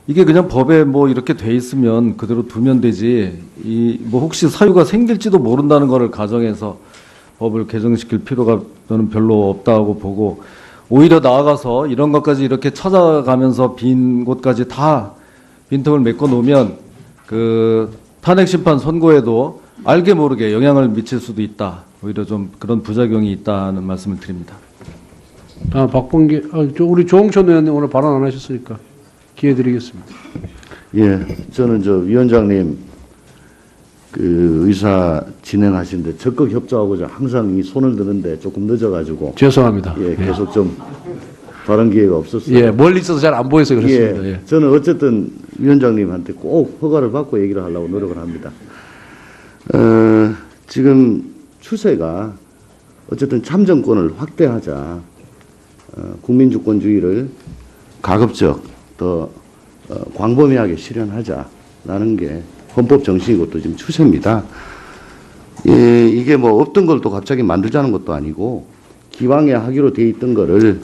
이게 그냥 법에 뭐 이렇게 돼 있으면 그대로 두면 되지. 이 뭐 혹시 사유가 생길지도 모른다는 거를 가정해서 법을 개정시킬 필요가 저는 별로 없다고 보고, 오히려 나아가서 이런 것까지 이렇게 찾아가면서 빈 곳까지 다 빈틈을 메꿔 놓으면 그 탄핵 심판 선고에도 알게 모르게 영향을 미칠 수도 있다. 오히려 좀 그런 부작용이 있다는 말씀을 드립니다. 박범계, 우리 조홍천 의원님 오늘 발언 안 하셨으니까 기회 드리겠습니다. 예, 저는 위원장님 그 의사 진행하시는데 적극 협조하고자 항상 이 손을 드는데 조금 늦어가지고 죄송합니다. 예, 계속 좀 발언 기회가 없었어요. 예, 멀리 있어서 잘 안 보여서 그렇습니다. 예, 예. 저는 어쨌든 위원장님한테 꼭 허가를 받고 얘기를 하려고 노력을 합니다. 지금 추세가 어쨌든 참정권을 확대하자, 국민주권주의를 가급적 더 광범위하게 실현하자라는 게 헌법 정신이고 또 지금 추세입니다. 예, 이게 뭐 없던 걸 또 갑자기 만들자는 것도 아니고 기왕에 하기로 돼 있던 거를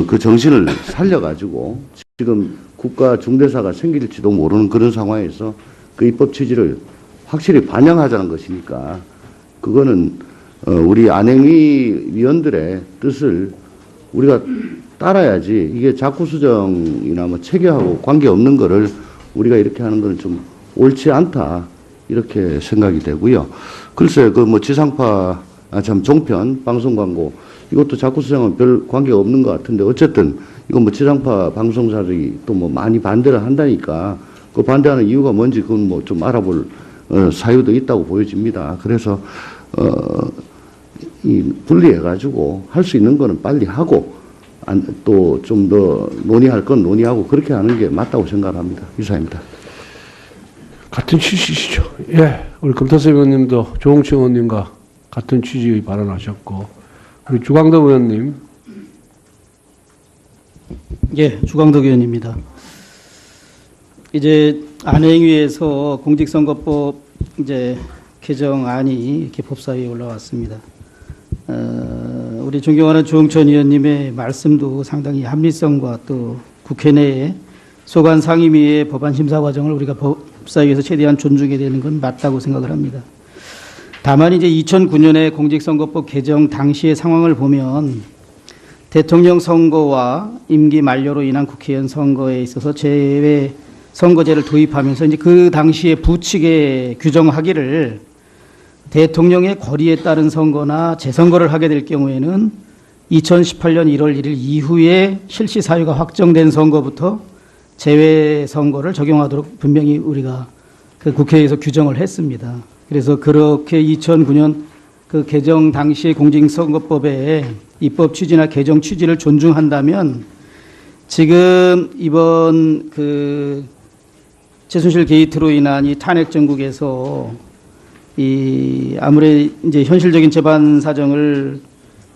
그 정신을 살려가지고 지금 국가 중대사가 생길지도 모르는 그런 상황에서 그 입법 취지를 확실히 반영하자는 것이니까 그거는 우리 안행위 위원들의 뜻을 우리가 따라야지, 이게 자꾸 수정이나 뭐 체계하고 관계없는 거를 우리가 이렇게 하는 거는 좀 옳지 않다, 이렇게 생각이 되고요. 글쎄 그 뭐 지상파 종편 방송 광고 이것도 자꾸 수정은 별 관계가 없는 것 같은데, 어쨌든 이건 뭐 지상파 방송사들이 또 뭐 많이 반대를 한다니까 그 반대하는 이유가 뭔지 그건 뭐 좀 알아볼 사유도 있다고 보여집니다. 그래서 이 분리해가지고 할 수 있는 거는 빨리 하고 또 좀 더 논의할 건 논의하고 그렇게 하는 게 맞다고 생각합니다. 이사입니다. 같은 취지시죠. 예, 우리 금태섭 의원님도 조홍천 의원님과 같은 취지의 발언하셨고, 우리 주광덕 의원님. 예, 주광덕 의원입니다. 이제 안행위에서 공직선거법 이제 개정안이 이렇게 법사위에 올라왔습니다. 우리 존경하는 조홍천 의원님의 말씀도 상당히 합리성과 또 국회 내에 소관 상임위의 법안 심사 과정을 우리가 법사위에서 최대한 존중해야 되는 건 맞다고 생각을 합니다. 다만 이제 2009년에 공직선거법 개정 당시의 상황을 보면 대통령 선거와 임기 만료로 인한 국회의원 선거에 있어서 제외 선거제를 도입하면서 이제 그 당시에 부칙에 규정하기를 대통령의 권위에 따른 선거나 재선거를 하게 될 경우에는 2018년 1월 1일 이후에 실시 사유가 확정된 선거부터 제외 선거를 적용하도록 분명히 우리가 그 국회에서 규정을 했습니다. 그래서 그렇게 2009년 그 개정 당시의 공직선거법의 입법 취지나 개정 취지를 존중한다면 지금 이번 그 최순실 게이트로 인한 이 탄핵 정국에서 이 아무리 이제 현실적인 재반 사정을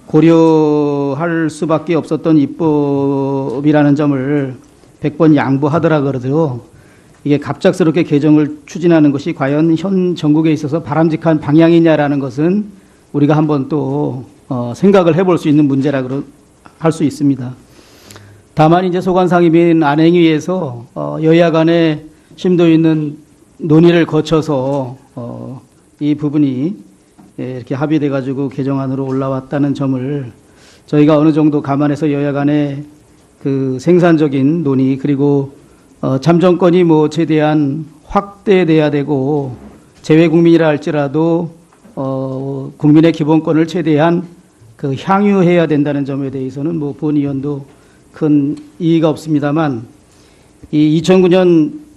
고려할 수밖에 없었던 입법이라는 점을 100번 양보하더라 그러도 이게 갑작스럽게 개정을 추진하는 것이 과연 현 정국에 있어서 바람직한 방향이냐라는 것은 우리가 한번 또 생각을 해볼 수 있는 문제라고 할 수 있습니다. 다만 이제 소관상임위인 안행위에서 여야 간에 심도 있는 논의를 거쳐서 이 부분이 이렇게 합의돼 가지고 개정안으로 올라왔다는 점을 저희가 어느 정도 감안해서 여야 간에 그 생산적인 논의, 그리고 참정권이 뭐 최대한 확대돼야 되고 재외 국민이라 할지라도 국민의 기본권을 최대한 그 향유해야 된다는 점에 대해서는 뭐 본 의원도 큰 이의가 없습니다만, 이 2009년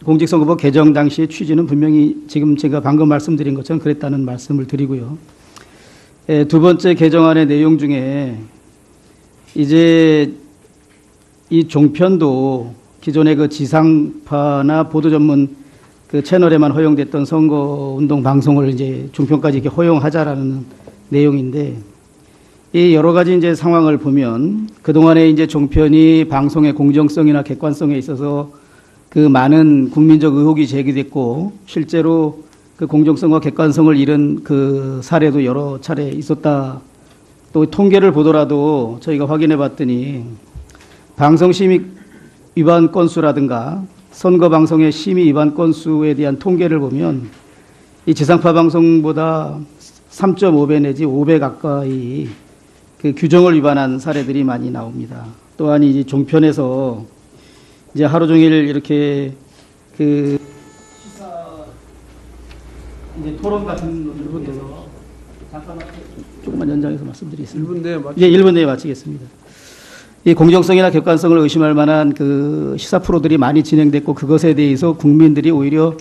공직선거법 개정 당시의 취지는 분명히 지금 제가 방금 말씀드린 것처럼 그랬다는 말씀을 드리고요. 두 번째 개정안의 내용 중에 이제 이 종편도 기존의 그 지상파나 보도 전문 그 채널에만 허용됐던 선거운동 방송을 이제 종편까지 이렇게 허용하자라는 내용인데, 이 여러 가지 이제 상황을 보면 그동안에 이제 종편이 방송의 공정성이나 객관성에 있어서 그 많은 국민적 의혹이 제기됐고 실제로 그 공정성과 객관성을 잃은 그 사례도 여러 차례 있었다. 또 통계를 보더라도 저희가 확인해 봤더니 방송심의 위반 건수라든가 선거 방송의 심의 위반 건수에 대한 통계를 보면 이 지상파 방송보다 3.5배 내지 5배 가까이 그 규정을 위반한 사례들이 많이 나옵니다. 또한 이 종편에서 이제 하루 종일 이렇게 그 시사 이제 토론 같은 부분에서 잠깐만 조금만 연장해서 말씀드리겠습니다. 1분 내에 맞 예, 1분 내에 마치겠습니다. 이 공정성이나 객관성을 의심할 만한 그 시사 프로들이 많이 진행됐고 그것에 대해서 국민들이 오히려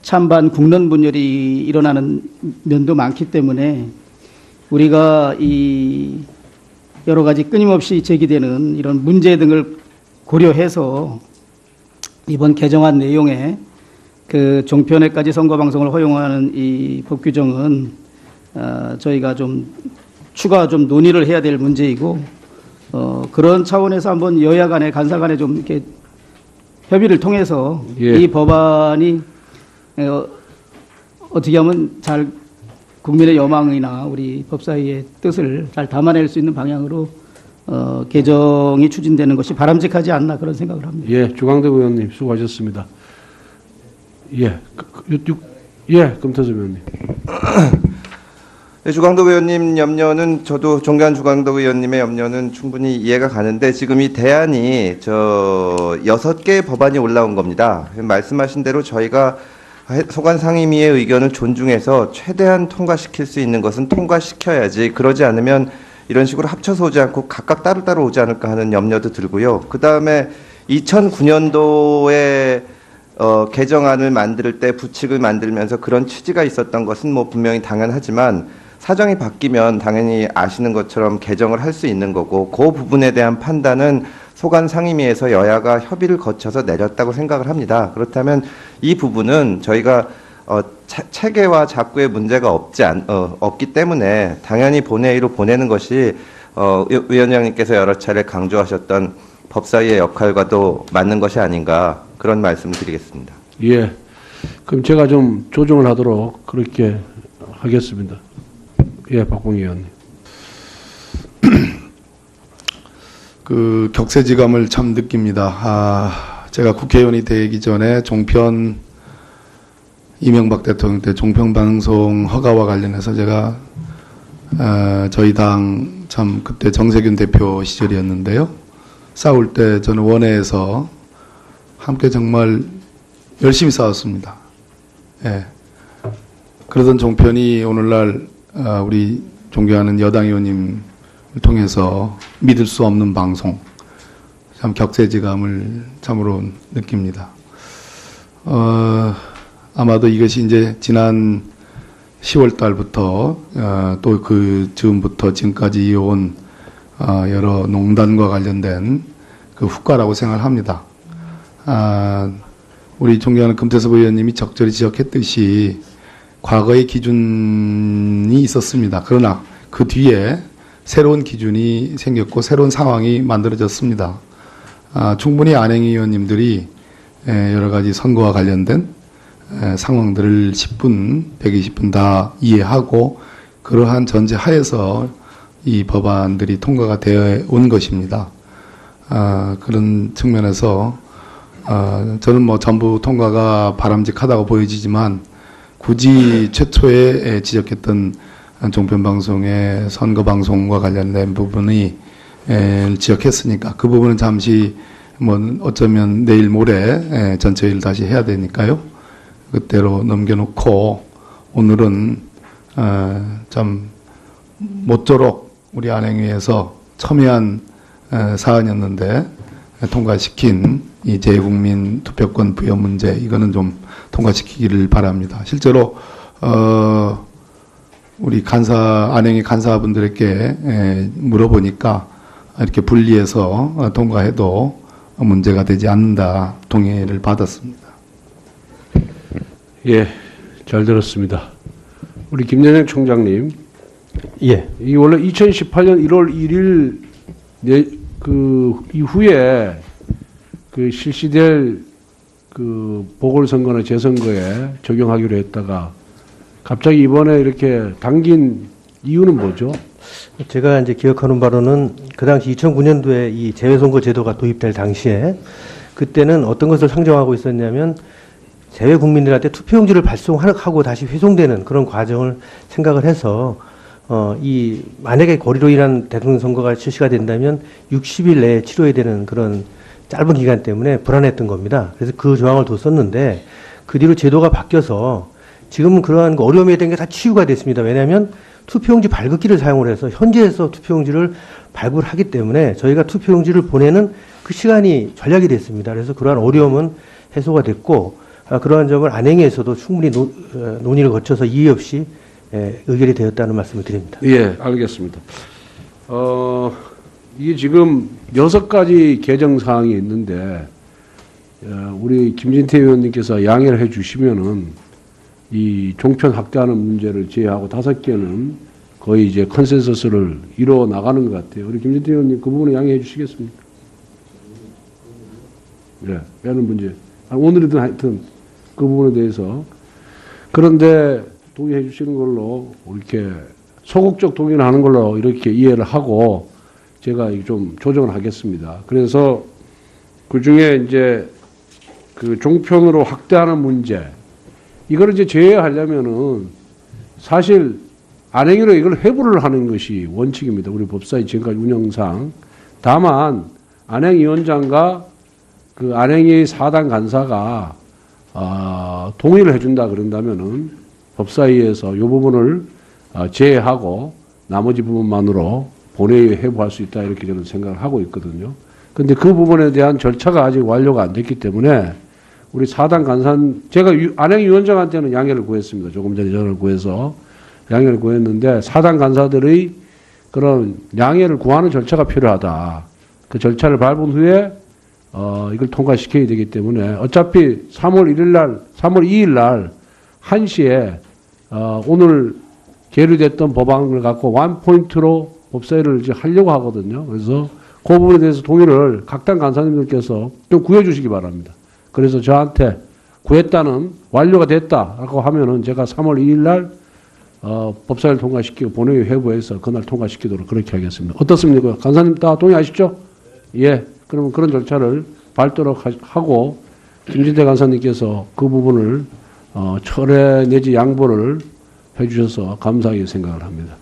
찬반 국론 분열이 일어나는 면도 많기 때문에 우리가 이 여러 가지 끊임없이 제기되는 이런 문제 등을 고려해서 이번 개정안 내용에 그 종편에까지 선거 방송을 허용하는 이 법 규정은 저희가 좀 추가 좀 논의를 해야 될 문제이고 그런 차원에서 한번 여야 간에 간사 간에 좀 이렇게 협의를 통해서 예. 이 법안이 어떻게 하면 잘 국민의 여망이나 우리 법사위의 뜻을 잘 담아낼 수 있는 방향으로 개정이 추진되는 것이 바람직하지 않나 그런 생각을 합니다. 예, 주광덕 의원님 수고하셨습니다. 예, 금태섭 의원님. 네, 주광덕 의원님 염려는 저도 존경하는 주광덕 의원님의 염려는 충분히 이해가 가는데 지금 이 대안이 6개의 법안이 올라온 겁니다. 말씀하신 대로 저희가 소관 상임위의 의견을 존중해서 최대한 통과시킬 수 있는 것은 통과시켜야지 그러지 않으면 이런 식으로 합쳐서 오지 않고 각각 따로따로 오지 않을까 하는 염려도 들고요. 그다음에 2009년도에 개정안을 만들 때 부칙을 만들면서 그런 취지가 있었던 것은 뭐 분명히 당연하지만 사정이 바뀌면 당연히 아시는 것처럼 개정을 할 수 있는 거고 그 부분에 대한 판단은 소관 상임위에서 여야가 협의를 거쳐서 내렸다고 생각을 합니다. 그렇다면 이 부분은 저희가 체계와 작구의 문제가 없기 때문에 당연히 본회의로 보내는 것이 위원장님께서 여러 차례 강조하셨던 법사위의 역할과도 맞는 것이 아닌가 그런 말씀을 드리겠습니다. 예, 그럼 제가 좀 조정을 하도록 그렇게 하겠습니다. 예, 박봉희 의원님. 그 격세지감을 참 느낍니다. 제가 국회의원이 되기 전에 종편 이명박 대통령 때 종편 방송 허가와 관련해서 제가 저희 당 참 그때 정세균 대표 시절이었는데요. 싸울 때 저는 원회에서 함께 정말 열심히 싸웠습니다. 예. 그러던 종편이 오늘날 우리 존경하는 여당 의원님을 통해서 믿을 수 없는 방송, 참 격세지감을 참으로 느낍니다. 아마도 이것이 이제 지난 10월 달부터 또 그 즈음부터 지금까지 이어온 여러 농단과 관련된 그 후과라고 생각합니다. 우리 존경하는 금태섭 의원님이 적절히 지적했듯이 과거의 기준이 있었습니다. 그러나 그 뒤에 새로운 기준이 생겼고 새로운 상황이 만들어졌습니다. 충분히 안행 의원님들이 여러 가지 선거와 관련된 상황들을 10분, 120분 다 이해하고 그러한 전제 하에서 이 법안들이 통과가 되어 온 것입니다. 그런 측면에서 저는 뭐 전부 통과가 바람직하다고 보여지지만 굳이 최초에 지적했던 종편방송의 선거방송과 관련된 부분이 지적했으니까 그 부분은 잠시 뭐 어쩌면 내일 모레 전체회의를 다시 해야 되니까요. 그때로 넘겨놓고 오늘은 참 모쪼록 우리 안행위에서 첨예한 사안이었는데 통과시킨 이 재국민 투표권 부여 문제 이거는 좀 통과시키기를 바랍니다. 실제로 우리 안행위 간사분들에게 물어보니까 이렇게 분리해서 통과해도 문제가 되지 않는다 동의를 받았습니다. 예, 잘 들었습니다. 우리 김연영 총장님. 예. 이 원래 2018년 1월 1일 그 이후에 그 실시될 그 보궐선거나 재선거에 적용하기로 했다가 갑자기 이번에 이렇게 당긴 이유는 뭐죠? 제가 이제 기억하는 바로는 그 당시 2009년도에 이 재외선거 제도가 도입될 당시에 그때는 어떤 것을 상정하고 있었냐면 재외 국민들한테 투표용지를 발송하고 다시 회송되는 그런 과정을 생각을 해서 만약에 거리로 인한 대통령 선거가 실시가 된다면 60일 내에 치러야 되는 그런 짧은 기간 때문에 불안했던 겁니다. 그래서 그 조항을 뒀었는데 그 뒤로 제도가 바뀌어서 지금은 그러한 어려움에 대한 게 다 치유가 됐습니다. 왜냐하면 투표용지 발급기를 사용을 해서 현지에서 투표용지를 발급을 하기 때문에 저희가 투표용지를 보내는 그 시간이 절약이 됐습니다. 그래서 그러한 어려움은 해소가 됐고 그러한 점을 안행위에서도 충분히 논의를 거쳐서 이의 없이 의결이 되었다는 말씀을 드립니다. 예, 알겠습니다. 이게 지금 6가지 개정 사항이 있는데 우리 김진태 의원님께서 양해를 해 주시면은 이 종편 확대하는 문제를 제외하고 5개는 거의 이제 컨센서스를 이루어 나가는 것 같아요. 우리 김진태 의원님 그 부분에 양해해 주시겠습니까? 예, 빼는 문제. 오늘이든 하여튼 그 부분에 대해서. 그런데 동의해 주시는 걸로 이렇게 소극적 동의를 하는 걸로 이렇게 이해를 하고 제가 좀 조정을 하겠습니다. 그래서 그 중에 이제 그 종편으로 확대하는 문제, 이거를 이제 제외하려면은 사실 안행위로 이걸 회부를 하는 것이 원칙입니다. 우리 법사위 지금까지 운영상. 다만 안행위원장과 그 안행위 사단 간사가 동의를 해준다 그런다면은 법사위에서 이 부분을 제외하고 나머지 부분만으로 본회의에 회부할 수 있다 이렇게 저는 생각을 하고 있거든요. 그런데 그 부분에 대한 절차가 아직 완료가 안 됐기 때문에 우리 사단 간사는 제가 안행위원장한테는 양해를 구했습니다. 조금 전에 전화를 구해서 양해를 구했는데 사단 간사들의 그런 양해를 구하는 절차가 필요하다. 그 절차를 밟은 후에 이걸 통과시켜야 되기 때문에 어차피 3월 2일 날 1시에 오늘 계류됐던 법안을 갖고 원포인트로 법사위를 이제 하려고 하거든요. 그래서 그 부분에 대해서 동의를 각 당 간사님들께서 좀 구해주시기 바랍니다. 그래서 저한테 구했다는 완료가 됐다라고 하면은 제가 3월 2일 날 법사위를 통과시키고 본회의 회부해서 그날 통과시키도록 그렇게 하겠습니다. 어떻습니까? 간사님 다 동의하시죠? 예. 그러면 그런 절차를 밟도록 하고 김진태 간사님께서 그 부분을 철회 내지 양보를 해주셔서 감사하게 생각을 합니다.